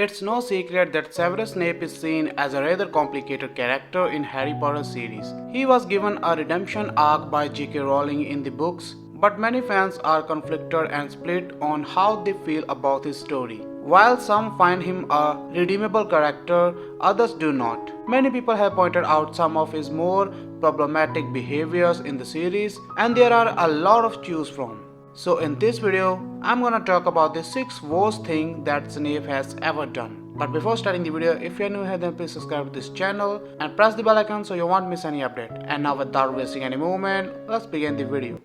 It's no secret that Severus Snape is seen as a rather complicated character in Harry Potter series. He was given a redemption arc by J.K. Rowling in the books, but many fans are conflicted and split on how they feel about his story. While some find him a redeemable character, others do not. Many people have pointed out some of his more problematic behaviors in the series, and there are a lot of choose from. So in this video, I'm gonna talk about the 6 worst things that Snape has ever done. But before starting the video, if you're new here, then please subscribe to this channel and press the bell icon so you won't miss any update. And now without wasting any moment, let's begin the video.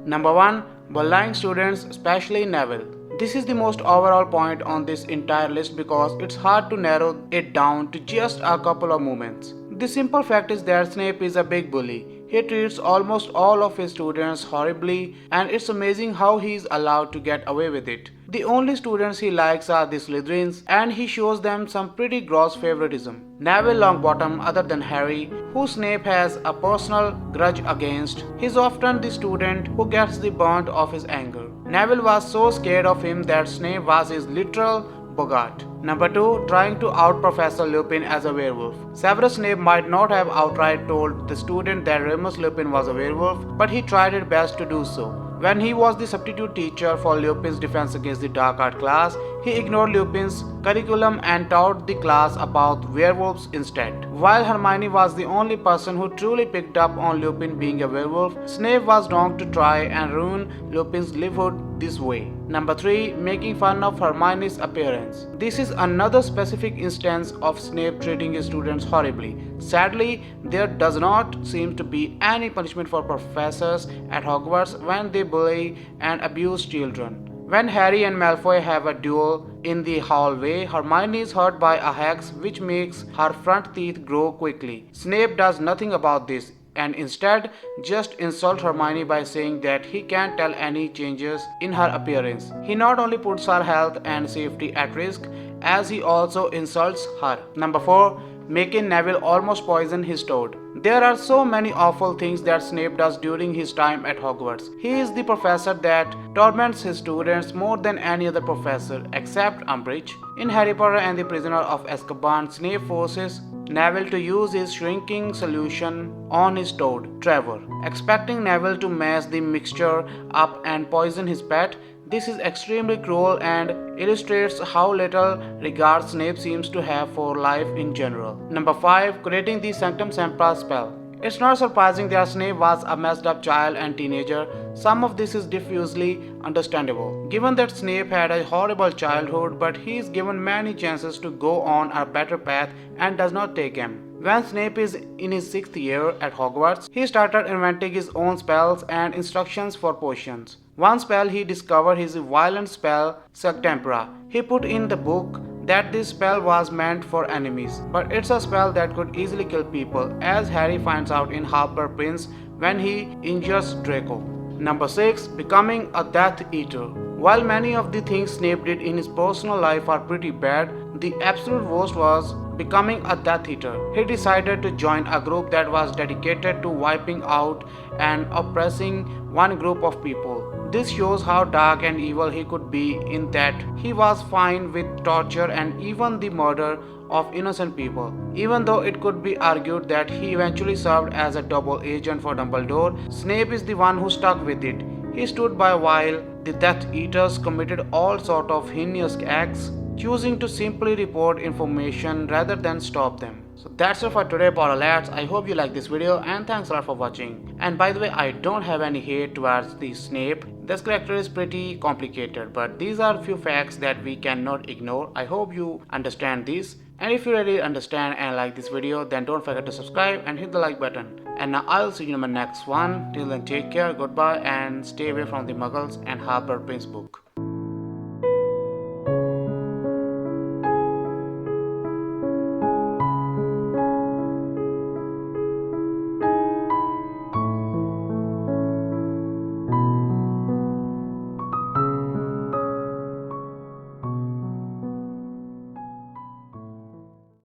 Number 1. Bullying students, especially Neville. This is the most overall point on this entire list because it's hard to narrow it down to just a couple of moments. The simple fact is that Snape is a big bully. He treats almost all of his students horribly, and it's amazing how he is allowed to get away with it. The only students he likes are the Slytherins, and he shows them some pretty gross favoritism. Neville Longbottom, other than Harry, who Snape has a personal grudge against, is often the student who gets the brunt of his anger. Neville was so scared of him that Snape was his literal Bogart. Number 2. Trying to out Professor Lupin as a werewolf. Severus Snape might not have outright told the student that Remus Lupin was a werewolf, but he tried his best to do so. When he was the substitute teacher for Lupin's defense against the dark art class, he ignored Lupin's curriculum and taught the class about werewolves instead. While Hermione was the only person who truly picked up on Lupin being a werewolf, Snape was wrong to try and ruin Lupin's livelihood this way. Number 3. Making fun of Hermione's appearance. This is another specific instance of Snape treating his students horribly. Sadly, there does not seem to be any punishment for professors at Hogwarts when they bully and abuse children. When Harry and Malfoy have a duel in the hallway, Hermione is hurt by a hex which makes her front teeth grow quickly. Snape does nothing about this and instead just insults Hermione by saying that he can't tell any changes in her appearance. He not only puts her health and safety at risk, as he also insults her. Number 4. Making Neville almost poison his toad. There are so many awful things that Snape does during his time at Hogwarts. He is the professor that torments his students more than any other professor except Umbridge. In Harry Potter and the Prisoner of Azkaban, Snape forces Neville to use his shrinking solution on his toad, Trevor, expecting Neville to mess the mixture up and poison his pet. This is extremely cruel and illustrates how little regard Snape seems to have for life in general. Number 5. Creating the Sanctums spell. It's not surprising that Snape was a messed up child and teenager. Some of this is diffusely understandable, given that Snape had a horrible childhood, but he is given many chances to go on a better path and does not take them. When Snape is in his 6th year at Hogwarts, he started inventing his own spells and instructions for potions. One spell he discovered his violent spell, Sanctempra. He put in the book that this spell was meant for enemies, but it's a spell that could easily kill people, as Harry finds out in Half-Blood Prince when he injures Draco. Number 6. Becoming a Death Eater. While many of the things Snape did in his personal life are pretty bad, the absolute worst was becoming a Death Eater. He decided to join a group that was dedicated to wiping out and oppressing one group of people. This shows how dark and evil he could be, in that he was fine with torture and even the murder of innocent people. Even though it could be argued that he eventually served as a double agent for Dumbledore, Snape is the one who stuck with it. He stood by while the Death Eaters committed all sort of heinous acts, choosing to simply report information rather than stop them. So that's it for today, Potterlads. I hope you like this video and thanks a lot for watching. And by the way, I don't have any hate towards the Snape. This character is pretty complicated, but these are few facts that we cannot ignore. I hope you understand this. And if you really understand and like this video, then don't forget to subscribe and hit the like button. And now I'll see you in my next one. Till then, take care, goodbye, and stay away from the muggles and Half-Blood Prince book.